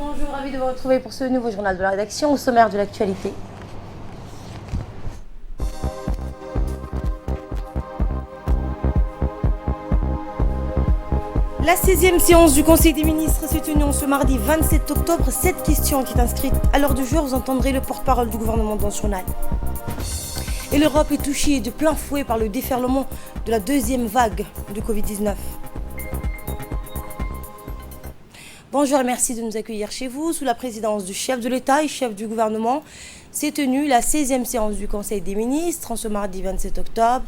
bonjour, ravi de vous retrouver pour ce nouveau journal de la rédaction au sommaire de l'actualité. La 16e séance du Conseil des ministres s'est tenue ce mardi 27 octobre. 7 questions étaient inscrites à l'ordre du jour. Vous entendrez le porte-parole du gouvernement dans ce journal. Et l'Europe est touchée de plein fouet par le déferlement de la deuxième vague de Covid-19. Bonjour et merci de nous accueillir chez vous. Sous la présidence du chef de l'État et chef du gouvernement, s'est tenue la 16e séance du Conseil des ministres en ce mardi 27 octobre.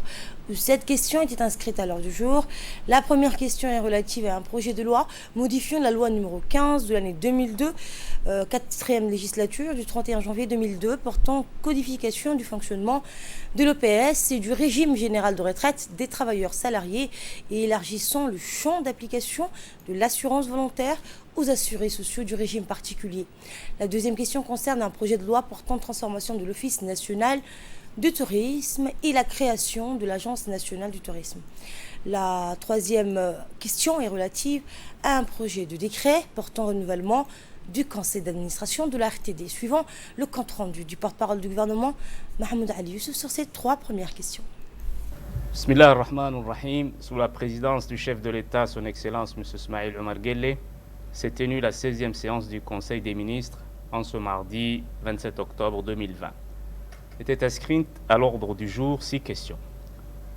7 questions étaient inscrites à l'ordre du jour. La première question est relative à un projet de loi modifiant la loi numéro 15 de l'année 2002, 4e législature du 31 janvier 2002, portant codification du fonctionnement de l'EPS et du régime général de retraite des travailleurs salariés et élargissant le champ d'application de l'assurance volontaire aux assurés sociaux du régime particulier. La deuxième question concerne un projet de loi portant transformation de l'Office national du tourisme et la création de l'Agence nationale du tourisme. La troisième question est relative à un projet de décret portant renouvellement du conseil d'administration de la RTD. Suivant le compte-rendu du porte-parole du gouvernement, Mahmoud Ali Youssef, sur ces 3 premières questions. Bismillah ar-Rahman ar-Rahim. Sous la présidence du chef de l'État, son Excellence M. Smaïl Omar Guelleh, s'est tenue la 16e séance du Conseil des ministres en ce mardi 27 octobre 2020. Était inscrite à l'ordre du jour 6 questions.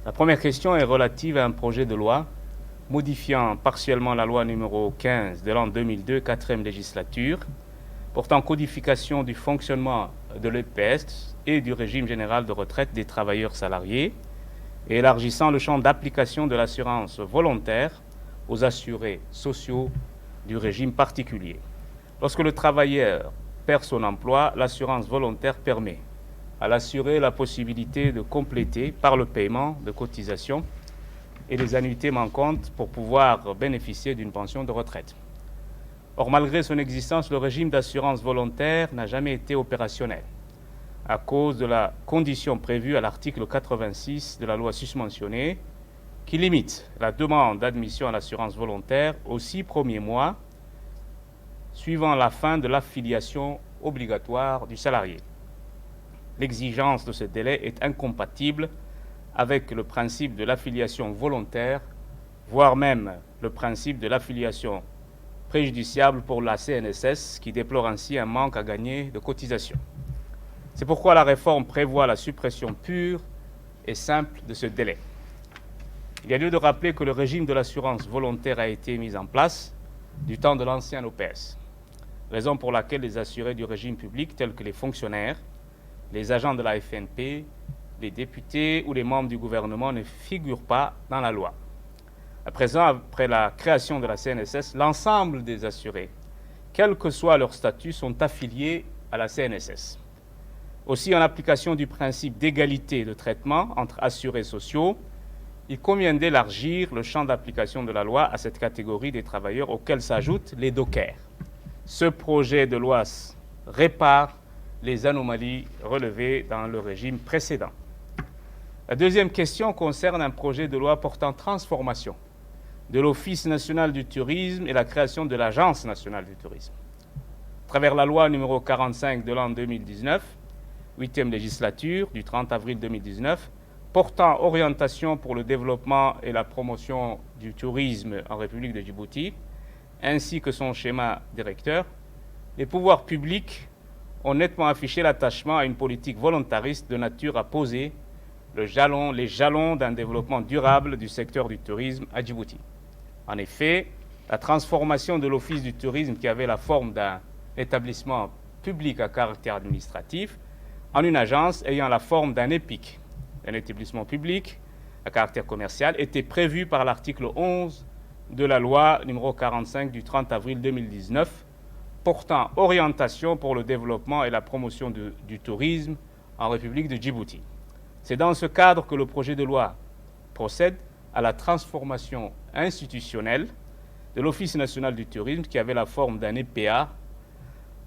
La première question est relative à un projet de loi modifiant partiellement la loi numéro 15 de l'an 2002, 4e législature, portant codification du fonctionnement de l'EPS et du régime général de retraite des travailleurs salariés et élargissant le champ d'application de l'assurance volontaire aux assurés sociaux du régime particulier. Lorsque le travailleur perd son emploi, l'assurance volontaire permet à l'assuré la possibilité de compléter par le paiement de cotisations et des annuités manquantes pour pouvoir bénéficier d'une pension de retraite. Or, malgré son existence, le régime d'assurance volontaire n'a jamais été opérationnel à cause de la condition prévue à l'article 86 de la loi susmentionnée qui limite la demande d'admission à l'assurance volontaire aux 6 premiers mois suivant la fin de l'affiliation obligatoire du salarié. L'exigence de ce délai est incompatible avec le principe de l'affiliation volontaire, voire même le principe de l'affiliation préjudiciable pour la CNSS, qui déplore ainsi un manque à gagner de cotisations. C'est pourquoi la réforme prévoit la suppression pure et simple de ce délai. Il y a lieu de rappeler que le régime de l'assurance volontaire a été mis en place du temps de l'ancien OPS, raison pour laquelle les assurés du régime public, tels que les fonctionnaires, les agents de la FNP, les députés ou les membres du gouvernement ne figurent pas dans la loi. À présent, après la création de la CNSS, l'ensemble des assurés, quel que soit leur statut, sont affiliés à la CNSS. Aussi, en application du principe d'égalité de traitement entre assurés sociaux, il convient d'élargir le champ d'application de la loi à cette catégorie des travailleurs auxquels s'ajoutent les dockers. Ce projet de loi répare les anomalies relevées dans le régime précédent. La deuxième question concerne un projet de loi portant transformation de l'Office national du tourisme et la création de l'Agence nationale du tourisme. À travers la loi numéro 45 de l'an 2019, 8e législature du 30 avril 2019, portant orientation pour le développement et la promotion du tourisme en République de Djibouti, ainsi que son schéma directeur, les pouvoirs publics ont nettement affiché l'attachement à une politique volontariste de nature à poser les jalons d'un développement durable du secteur du tourisme à Djibouti. En effet, la transformation de l'Office du tourisme, qui avait la forme d'un établissement public à caractère administratif, en une agence ayant la forme d'un EPIC, un établissement public à caractère commercial, était prévue par l'article 11 de la loi numéro 45 du 30 avril 2019, portant orientation pour le développement et la promotion du tourisme en République de Djibouti. C'est dans ce cadre que le projet de loi procède à la transformation institutionnelle de l'Office national du tourisme, qui avait la forme d'un EPA,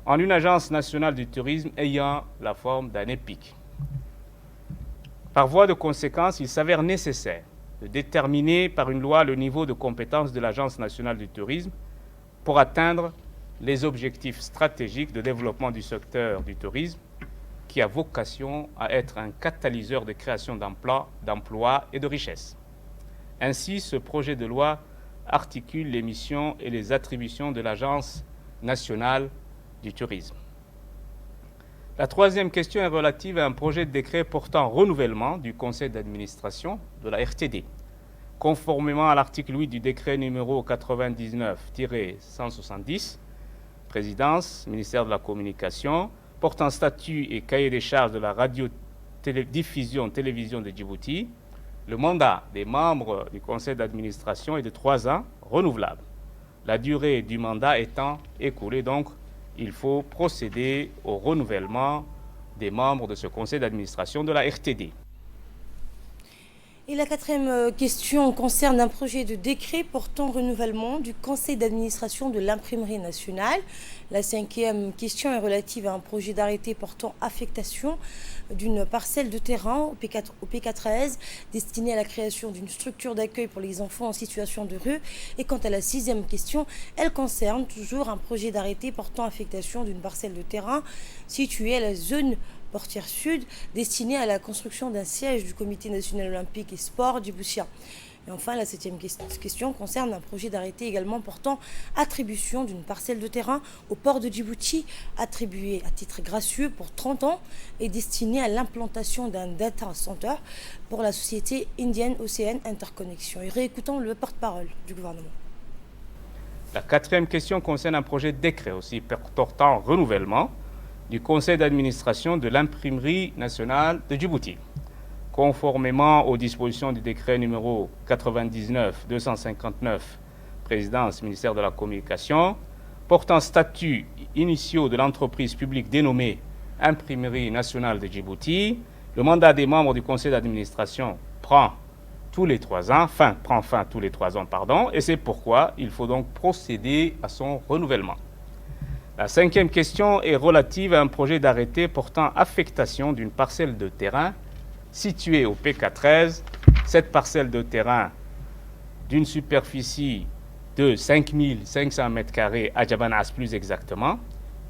en une agence nationale du tourisme ayant la forme d'un EPIC. Par voie de conséquence, il s'avère nécessaire de déterminer par une loi le niveau de compétence de l'Agence nationale du tourisme pour atteindre les objectifs stratégiques de développement du secteur du tourisme qui a vocation à être un catalyseur de création d'emplois et de richesses. Ainsi, ce projet de loi articule les missions et les attributions de l'Agence nationale du tourisme. La troisième question est relative à un projet de décret portant renouvellement du conseil d'administration de la RTD. Conformément à l'article 8 du décret numéro 99-170, Présidence, ministère de la Communication, portant statut et cahier des charges de la radiodiffusion télévision de Djibouti, le mandat des membres du conseil d'administration est de 3 ans, renouvelable. La durée du mandat étant écoulée, donc, il faut procéder au renouvellement des membres de ce conseil d'administration de la RTD. Et la quatrième question concerne un projet de décret portant renouvellement du conseil d'administration de l'imprimerie nationale. La cinquième question est relative à un projet d'arrêté portant affectation d'une parcelle de terrain au PK13 destinée à la création d'une structure d'accueil pour les enfants en situation de rue. Et quant à la sixième question, elle concerne toujours un projet d'arrêté portant affectation d'une parcelle de terrain située à la zone portière sud, destinée à la construction d'un siège du Comité national olympique et sport djiboutien. Et enfin, la septième question concerne un projet d'arrêté également portant attribution d'une parcelle de terrain au port de Djibouti, attribuée à titre gracieux pour 30 ans et destinée à l'implantation d'un data center pour la société Indian Ocean Interconnection. Et réécoutons le porte-parole du gouvernement. La quatrième question concerne un projet de décret aussi portant renouvellement du conseil d'administration de l'imprimerie nationale de Djibouti. Conformément aux dispositions du décret numéro 99-259, Présidence, ministère de la Communication, portant statut initiaux de l'entreprise publique dénommée Imprimerie nationale de Djibouti, le mandat des membres du conseil d'administration prend fin tous les 3 ans, et c'est pourquoi il faut donc procéder à son renouvellement. La cinquième question est relative à un projet d'arrêté portant affectation d'une parcelle de terrain située au PK13. Cette parcelle de terrain d'une superficie de 5500 m² à Djabanas plus exactement,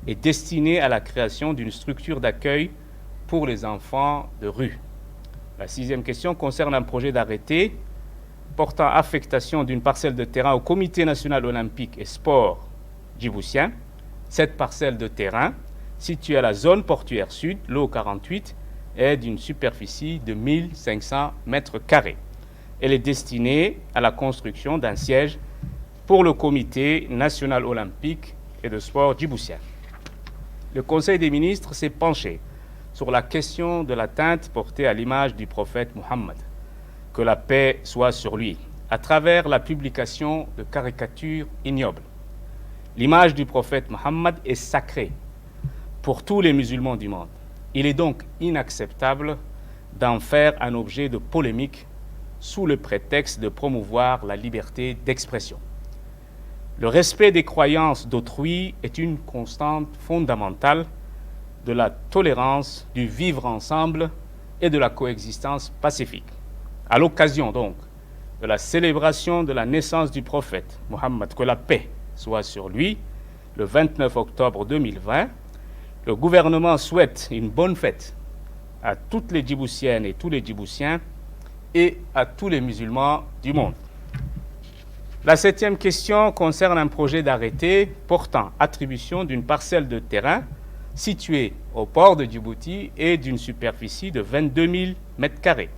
est destinée à la création d'une structure d'accueil pour les enfants de rue. La sixième question concerne un projet d'arrêté portant affectation d'une parcelle de terrain au Comité national olympique et sport djiboutien. Cette parcelle de terrain, située à la zone portuaire sud, l'eau 48, est d'une superficie de 1500 m². Elle est destinée à la construction d'un siège pour le Comité national olympique et de sport djiboutien. Le Conseil des ministres s'est penché sur la question de l'atteinte portée à l'image du prophète Mohammed, que la paix soit sur lui, à travers la publication de caricatures ignobles. L'image du prophète Mohammed est sacrée pour tous les musulmans du monde. Il est donc inacceptable d'en faire un objet de polémique sous le prétexte de promouvoir la liberté d'expression. Le respect des croyances d'autrui est une constante fondamentale de la tolérance, du vivre ensemble et de la coexistence pacifique. À l'occasion donc de la célébration de la naissance du prophète Mohammed, que la paix soit sur lui, le 29 octobre 2020, le gouvernement souhaite une bonne fête à toutes les Djiboutiennes et tous les Djiboutiens et à tous les musulmans du monde. La septième question concerne un projet d'arrêté portant attribution d'une parcelle de terrain située au port de Djibouti et d'une superficie de 22 000 m².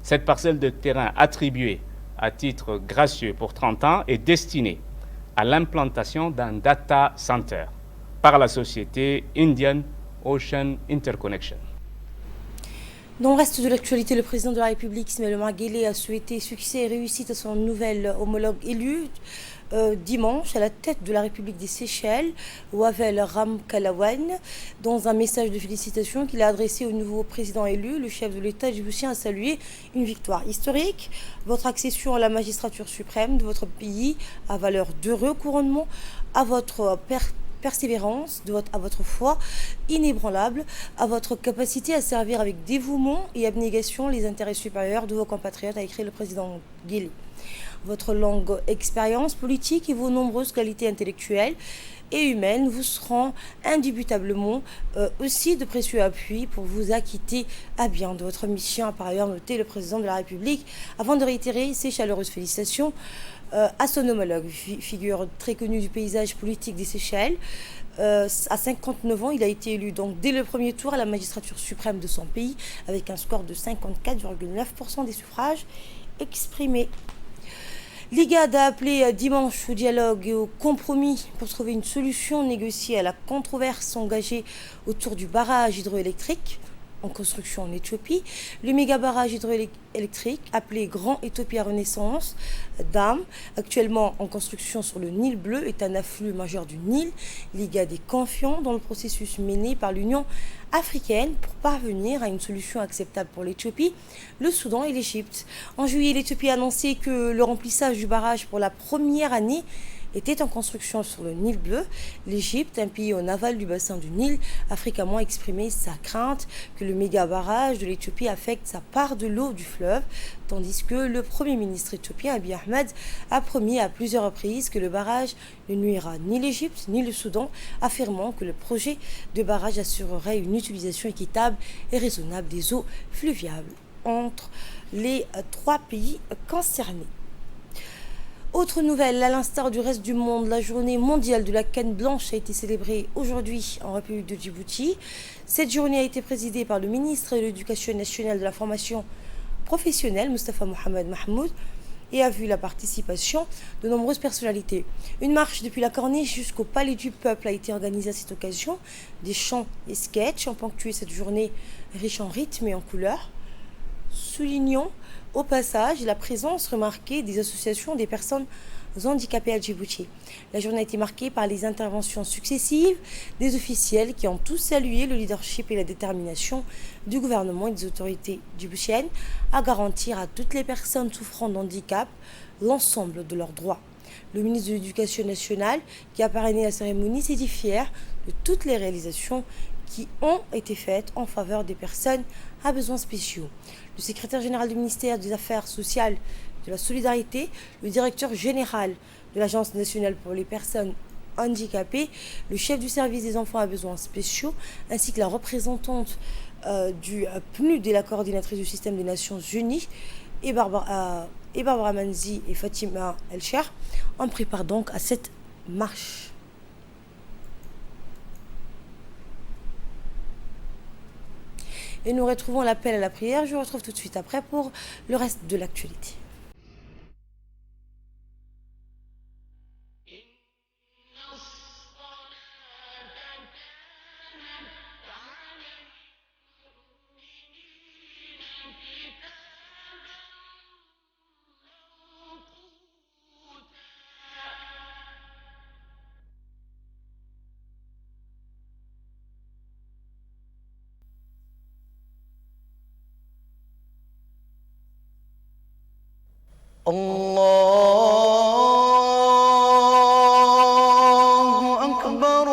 Cette parcelle de terrain attribuée à titre gracieux pour 30 ans est destinée à l'implantation d'un data center par la société Indian Ocean Interconnection. Dans le reste de l'actualité, le président de la République, Ismaël Omar Guelleh, a souhaité succès et réussite à son nouvel homologue élu dimanche à la tête de la République des Seychelles, Wavel Ramkalawan. Dans un message de félicitations qu'il a adressé au nouveau président élu, le chef de l'État djiboutien a salué une victoire historique. Votre accession à la magistrature suprême de votre pays a valeur d'heureux couronnement, à votre persévérance, à votre foi inébranlable, à votre capacité à servir avec dévouement et abnégation les intérêts supérieurs de vos compatriotes, a écrit le président Guelleh. Votre longue expérience politique et vos nombreuses qualités intellectuelles et humaines vous seront indubitablement aussi de précieux appuis pour vous acquitter à bien de votre mission, a par ailleurs noté le président de la République, avant de réitérer ses chaleureuses félicitations à son homologue, figure très connue du paysage politique des Seychelles. À 59 ans, il a été élu donc dès le premier tour à la magistrature suprême de son pays avec un score de 54,9% des suffrages exprimés. L'IGAD a appelé dimanche au dialogue et au compromis pour trouver une solution négociée à la controverse engagée autour du barrage hydroélectrique en construction en Éthiopie. Le méga barrage hydroélectrique appelé Grand Ethiopia Renaissance Dam, actuellement en construction sur le Nil Bleu, est un afflux majeur du Nil. L'IGAD est confiant dans le processus mené par l'Union africaine pour parvenir à une solution acceptable pour l'Éthiopie, le Soudan et l'Égypte. En juillet, l'Éthiopie a annoncé que le remplissage du barrage pour la première année était en construction sur le Nil Bleu. L'Égypte, un pays en aval du bassin du Nil, a fréquemment exprimé sa crainte que le méga barrage de l'Éthiopie affecte sa part de l'eau du fleuve, tandis que le Premier ministre éthiopien Abiy Ahmed a promis à plusieurs reprises que le barrage ne nuira ni l'Égypte ni le Soudan, affirmant que le projet de barrage assurerait une utilisation équitable et raisonnable des eaux fluviales entre les trois pays concernés. Autre nouvelle, à l'instar du reste du monde, la journée mondiale de la canne blanche a été célébrée aujourd'hui en République de Djibouti. Cette journée a été présidée par le ministre de l'Éducation nationale et de la formation professionnelle, Moustapha Mohamed Mahmoud, et a vu la participation de nombreuses personnalités. Une marche depuis la Corniche jusqu'au Palais du Peuple a été organisée à cette occasion. Des chants et sketchs ont ponctué cette journée riche en rythme et en couleurs. Soulignons au passage la présence remarquée des associations des personnes handicapées à Djibouti. La journée a été marquée par les interventions successives des officiels qui ont tous salué le leadership et la détermination du gouvernement et des autorités djiboutiennes à garantir à toutes les personnes souffrant de handicap l'ensemble de leurs droits. Le ministre de l'Éducation nationale, qui a parrainé la cérémonie, s'est dit fier de toutes les réalisations qui ont été faites en faveur des personnes à besoins spéciaux. Le secrétaire général du ministère des Affaires sociales et de la solidarité, le directeur général de l'Agence nationale pour les personnes handicapées, le chef du service des enfants à besoins spéciaux, ainsi que la représentante du PNUD et la coordinatrice du système des Nations Unies, et Barbara Manzi et Fatima Elcher, ont pris part donc à cette marche. Et nous retrouvons l'appel à la prière. Je vous retrouve tout de suite après pour le reste de l'actualité. الله أكبر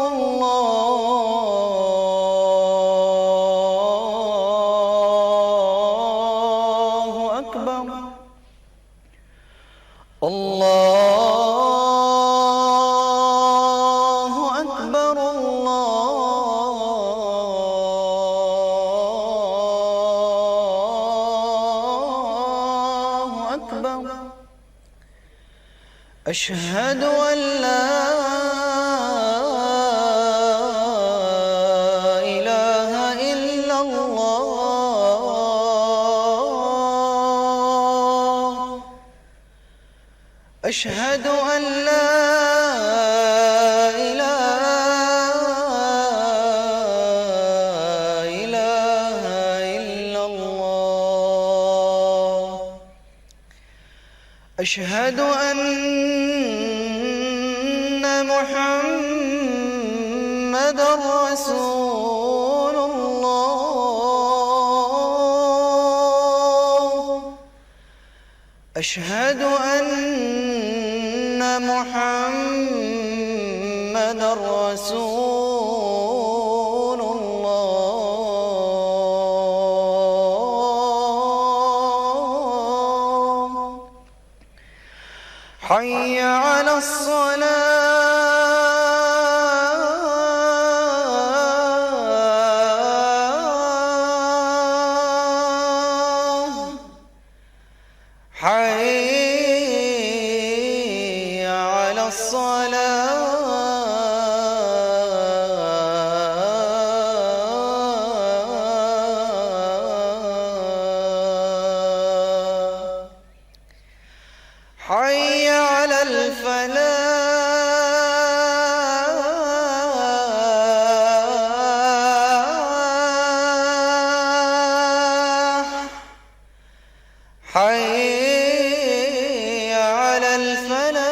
الله أكبر الله أكبر الله أكبر أشهد أن لا إله إلا الله أشهد أن لا إله إلا الله أشهد أن محمد رسول الله أشهد أن محمد رسول الله حي على الصلاة حي على الفلاح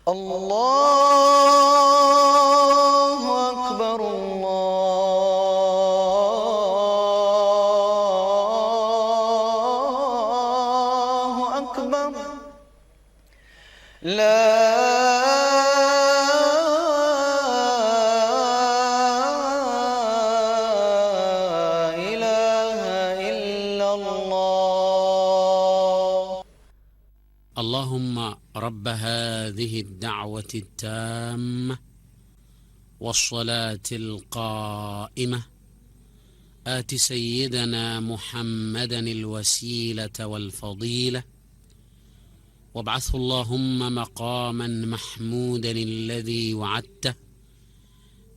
الله أكبر الله أكبر لا إله إلا الله. اللهم رب هذه الدعوة التامة والصلاة القائمة آت سيدنا محمدا الوسيلة والفضيلة وابعثه اللهم مقاما محمودا الذي وعدته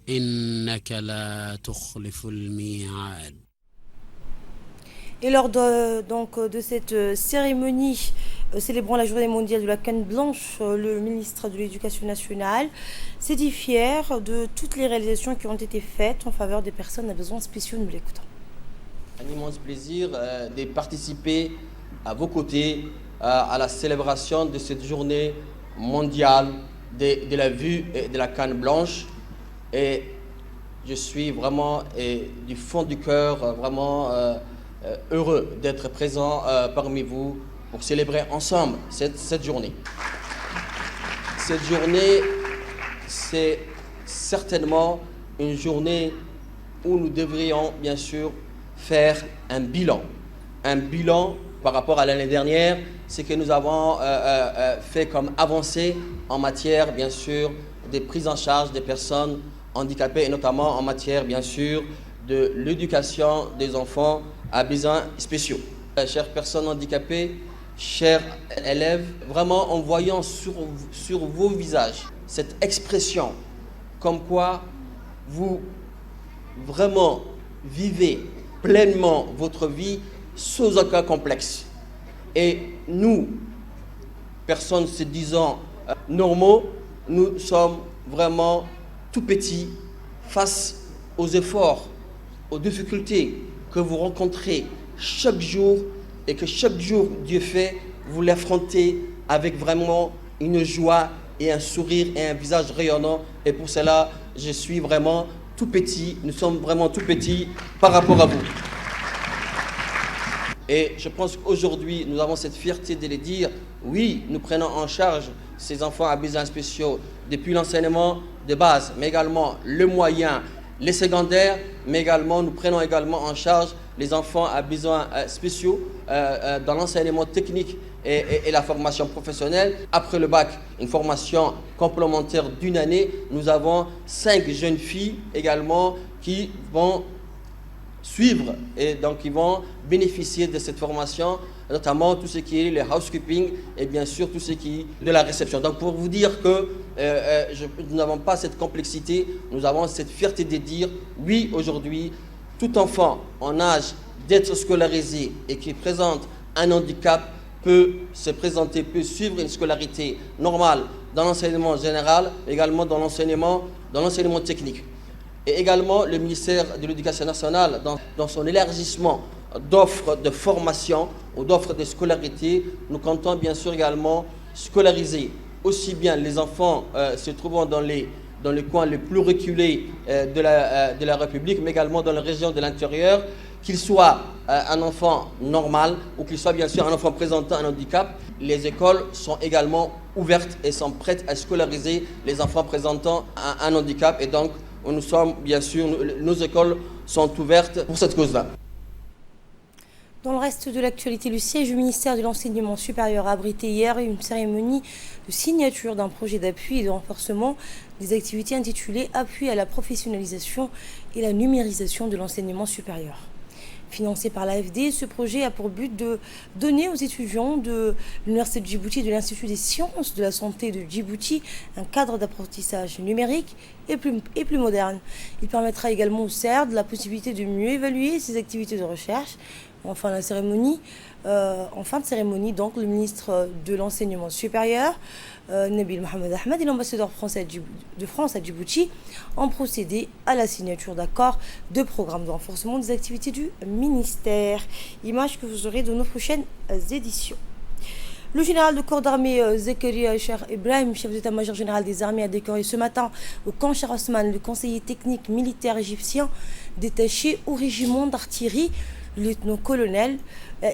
إنك لا تخلف الميعاد. Et lors de cette cérémonie célébrant la journée mondiale de la canne blanche, le ministre de l'Éducation nationale s'est dit fier de toutes les réalisations qui ont été faites en faveur des personnes à besoins spéciaux. Nous l'écoutons. Un immense plaisir de participer à vos côtés à la célébration de cette journée mondiale de la vue et de la canne blanche. Et je suis vraiment du fond du cœur vraiment heureux d'être présent parmi vous pour célébrer ensemble cette journée. Cette journée, c'est certainement une journée où nous devrions bien sûr faire un bilan. Un bilan par rapport à l'année dernière, ce que nous avons fait comme avancée en matière bien sûr de prise en charge des personnes handicapées et notamment en matière bien sûr de l'éducation des enfants à besoins spéciaux. Chères personnes handicapées, chers élèves, vraiment en voyant sur vos visages cette expression comme quoi vous vraiment vivez pleinement votre vie sans aucun complexe. Et nous, personnes se disant normaux, nous sommes vraiment tout petits face aux efforts, aux difficultés que vous rencontrez chaque jour et que chaque jour Dieu fait, vous l'affrontez avec vraiment une joie et un sourire et un visage rayonnant. Et pour cela, je suis vraiment tout petit, nous sommes vraiment tout petits par rapport à vous. Et je pense qu'aujourd'hui, nous avons cette fierté de les dire, oui, nous prenons en charge ces enfants à besoins spéciaux depuis l'enseignement de base, mais également le moyen, les secondaires, mais également nous prenons également en charge les enfants à besoins spéciaux dans l'enseignement technique et la formation professionnelle. Après le bac, une formation complémentaire d'une année, nous avons 5 jeunes filles également qui vont suivre et donc ils vont bénéficier de cette formation, notamment tout ce qui est le housekeeping et bien sûr tout ce qui est de la réception. Donc pour vous dire que nous n'avons pas cette complexité, nous avons cette fierté de dire oui, aujourd'hui, tout enfant en âge d'être scolarisé et qui présente un handicap peut se présenter, peut suivre une scolarité normale dans l'enseignement général, également dans l'enseignement technique. Et également le ministère de l'Éducation nationale, dans son élargissement d'offres de formation ou d'offres de scolarité, nous comptons bien sûr également scolariser aussi bien les enfants se trouvant dans les coins les plus reculés de la République, mais également dans les régions de l'intérieur, qu'il soit un enfant normal ou qu'il soit bien sûr un enfant présentant un handicap. Les écoles sont également ouvertes et sont prêtes à scolariser les enfants présentant un handicap. Et donc, nous sommes, bien sûr, nos écoles sont ouvertes pour cette cause-là. Dans le reste de l'actualité, le siège du ministère de l'Enseignement supérieur a abrité hier une cérémonie de signature d'un projet d'appui et de renforcement des activités intitulées « Appui à la professionnalisation et la numérisation de l'enseignement supérieur ». Financé par l'AFD, ce projet a pour but de donner aux étudiants de l'Université de Djibouti et de l'Institut des sciences de la santé de Djibouti un cadre d'apprentissage numérique et plus moderne. Il permettra également au CERD la possibilité de mieux évaluer ses activités de recherche, En fin de cérémonie, donc, le ministre de l'Enseignement supérieur, Nabil Mohamed Ahmed, et l'ambassadeur de France à Djibouti ont procédé à la signature d'accords de programme de renforcement des activités du ministère. Image que vous aurez dans nos prochaines éditions. Le général de corps d'armée Zakaria Cher Ibrahim, chef d'état-major général des armées, a décoré ce matin au camp Cher Osman le conseiller technique militaire égyptien détaché au régiment d'artillerie, le lieutenant-colonel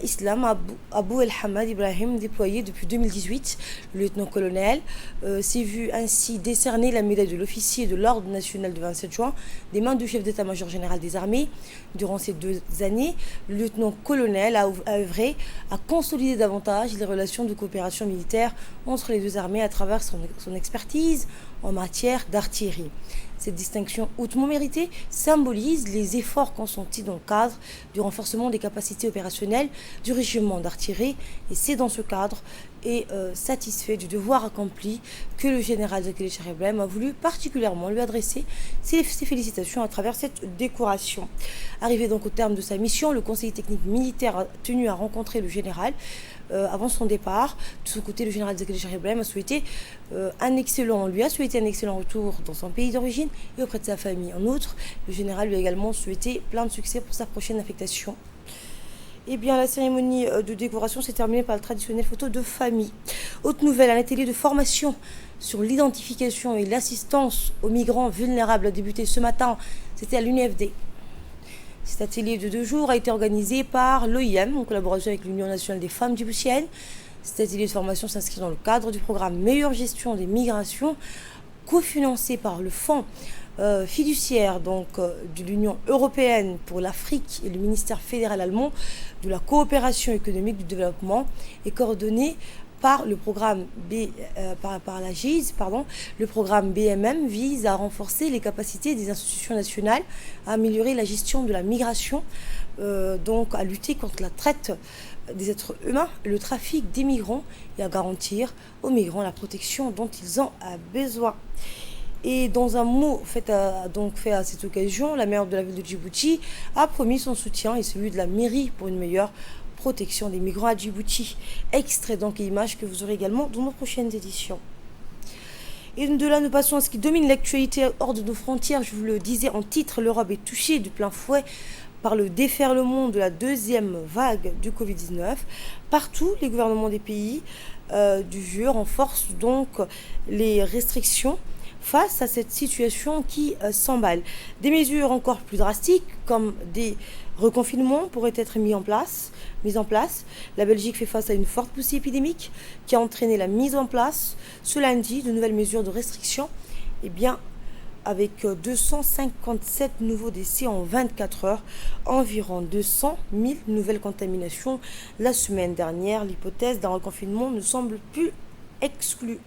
Islam Abou El-Hamad Ibrahim, déployé depuis 2018. Le lieutenant-colonel s'est vu ainsi décerner la médaille de l'officier de l'Ordre national du 27 juin des mains du chef d'état-major général des armées. Durant ces 2 années, le lieutenant-colonel a œuvré à consolider davantage les relations de coopération militaire entre les 2 armées à travers son expertise en matière d'artillerie. Cette distinction hautement méritée symbolise les efforts consentis dans le cadre du renforcement des capacités opérationnelles du régiment d'artillerie, et c'est dans ce cadre et satisfait du devoir accompli que le général Zakaria Cher Ibrahim a voulu particulièrement lui adresser ses félicitations à travers cette décoration. Arrivé donc au terme de sa mission, le conseiller technique militaire a tenu à rencontrer le général avant son départ. De son côté, le général Zakaria Cher Ibrahim lui a souhaité un excellent retour dans son pays d'origine et auprès de sa famille. En outre, le général lui a également souhaité plein de succès pour sa prochaine affectation. Eh bien, la cérémonie de décoration s'est terminée par la traditionnelle photo de famille. Autre nouvelle, un atelier de formation sur l'identification et l'assistance aux migrants vulnérables a débuté ce matin. C'était à l'UNFD. Cet atelier de 2 jours a été organisé par l'OIM en collaboration avec l'Union nationale des femmes djiboutiennes. Cet atelier de formation s'inscrit dans le cadre du programme Meilleure gestion des migrations, cofinancé par le Fonds fiduciaire de l'Union européenne pour l'Afrique et le ministère fédéral allemand de la coopération économique du développement, et coordonné par le programme par la GIZ. Le programme BMM vise à renforcer les capacités des institutions nationales, à améliorer la gestion de la migration, à lutter contre la traite des êtres humains, le trafic des migrants, et à garantir aux migrants la protection dont ils ont besoin. Et dans un mot fait à cette occasion, la maire de la ville de Djibouti a promis son soutien et celui de la mairie pour une meilleure protection des migrants à Djibouti. Extrait et images que vous aurez également dans nos prochaines éditions. Et de là, nous passons à ce qui domine l'actualité hors de nos frontières. Je vous le disais en titre, l'Europe est touchée de plein fouet par le déferlement de la 2e vague du Covid-19. Partout, les gouvernements des pays du jeu renforcent donc les restrictions face à cette situation qui s'emballe. Des mesures encore plus drastiques, comme des reconfinements, pourraient être mis en place. La Belgique fait face à une forte poussée épidémique qui a entraîné la mise en place ce lundi de nouvelles mesures de restriction. Avec 257 nouveaux décès en 24 heures, environ 200 000 nouvelles contaminations la semaine dernière, l'hypothèse d'un reconfinement ne semble plus exclue.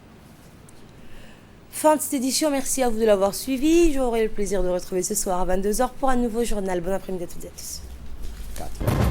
Fin de cette édition, merci à vous de l'avoir suivi. J'aurai le plaisir de vous retrouver ce soir à 22 h pour un nouveau journal. Bon après-midi à toutes et à tous. 4.